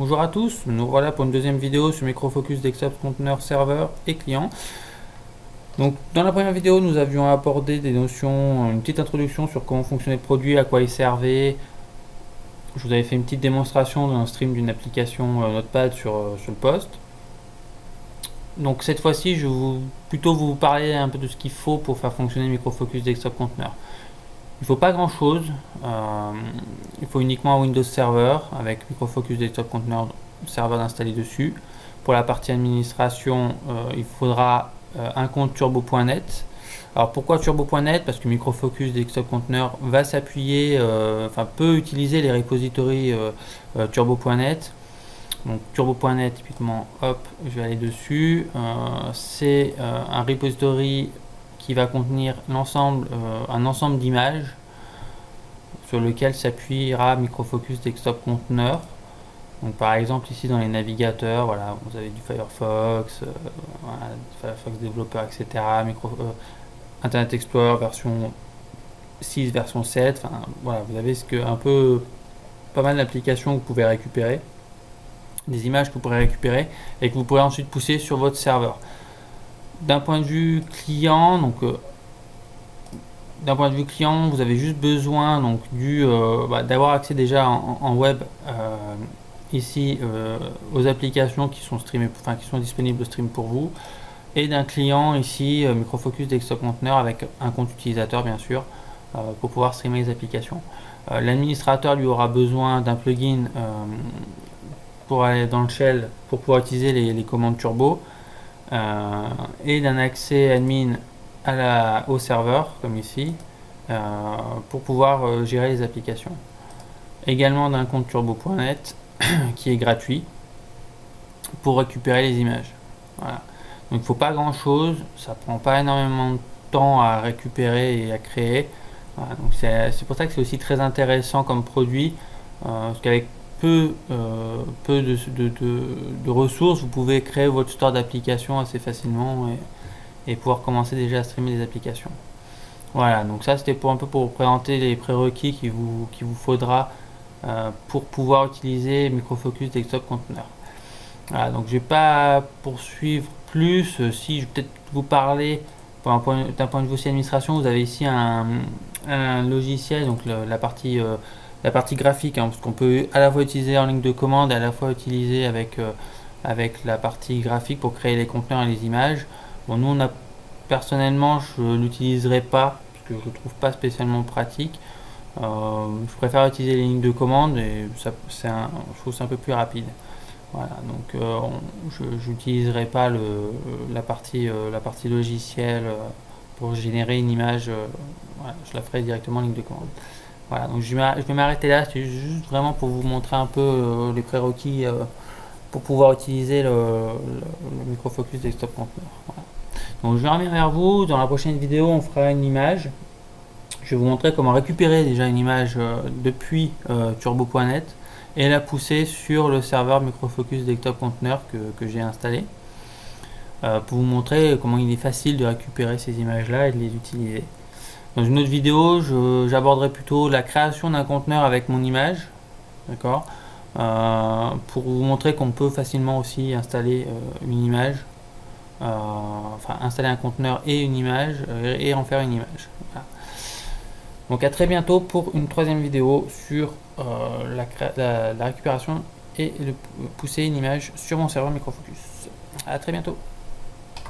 Bonjour à tous, nous voilà pour une deuxième vidéo sur Micro Focus Desktop Conteneur Serveur et client. Donc dans la première vidéo nous avions abordé des notions, une petite introduction sur comment fonctionnait le produit, à quoi il servait. Je vous avais fait une petite démonstration d'un stream d'une application Notepad sur le poste. Donc cette fois-ci je vais plutôt vous parler un peu de ce qu'il faut pour faire fonctionner Micro Focus Desktop Conteneur. Il ne faut pas grand chose, il faut uniquement un Windows Server avec Micro Focus Desktop Conteneur serveur installé dessus. Pour la partie administration, il faudra un compte turbo.net. Alors pourquoi turbo.net? Parce que Micro Focus Desktop Conteneur va s'appuyer, peut utiliser les repositories turbo.net. Donc turbo.net typiquement, hop, je vais aller dessus. C'est un repository qui va contenir un ensemble d'images sur lequel s'appuiera Micro Focus Desktop Conteneur. Donc par exemple ici dans les navigateurs, voilà, vous avez du Firefox, Firefox Developer, etc. Internet Explorer version 6, version 7. Voilà, vous avez pas mal d'applications que vous pouvez récupérer, des images que vous pourrez récupérer et que vous pourrez ensuite pousser sur votre serveur. D'un point de vue client, vous avez juste besoin d'avoir accès déjà en web ici aux applications qui sont streamées, qui sont disponibles au stream pour vous, et d'un client ici Micro Focus Desktop Conteneur avec un compte utilisateur bien sûr pour pouvoir streamer les applications. L'administrateur lui aura besoin d'un plugin pour aller dans le shell pour pouvoir utiliser les commandes turbo. Et d'un accès admin au serveur comme ici pour pouvoir gérer les applications. Également d'un compte turbo.net qui est gratuit pour récupérer les images. Voilà. Donc il ne faut pas grand chose, ça prend pas énormément de temps à récupérer et à créer. Voilà. Donc c'est pour ça que c'est aussi très intéressant comme produit parce qu'avec peu de ressources, vous pouvez créer votre store d'applications assez facilement et pouvoir commencer déjà à streamer des applications. Voilà, donc ça c'était un peu pour vous présenter les prérequis qu'il vous faudra pour pouvoir utiliser Micro Focus Desktop Conteneur. Voilà, donc je vais pas poursuivre plus. Si je vais peut-être vous parler d'un point de vue aussi administration, vous avez ici un logiciel, donc la partie graphique, parce qu'on peut à la fois utiliser en ligne de commande et à la fois utiliser avec la partie graphique pour créer les conteneurs et les images. Bon, nous personnellement je l'utiliserai pas parce que je le trouve pas spécialement pratique. Je préfère utiliser les lignes de commande et je trouve c'est un peu plus rapide. Voilà, donc je n'utiliserai pas la partie logicielle pour générer une image. Voilà, je la ferai directement en ligne de commande. Voilà, donc je vais m'arrêter là, c'est juste vraiment pour vous montrer un peu les prérequis pour pouvoir utiliser le Micro Focus Desktop Conteneur. Voilà. Donc je reviens vers vous, dans la prochaine vidéo on fera une image. Je vais vous montrer comment récupérer déjà une image depuis turbo.net et la pousser sur le serveur Micro Focus Desktop Conteneur que j'ai installé. Pour vous montrer comment il est facile de récupérer ces images là et de les utiliser. Dans une autre vidéo, j'aborderai plutôt la création d'un conteneur avec mon image, d'accord, pour vous montrer qu'on peut facilement aussi installer une image, installer un conteneur et une image et en faire une image. Voilà. Donc à très bientôt pour une troisième vidéo sur la récupération et pousser une image sur mon serveur Micro Focus. À très bientôt.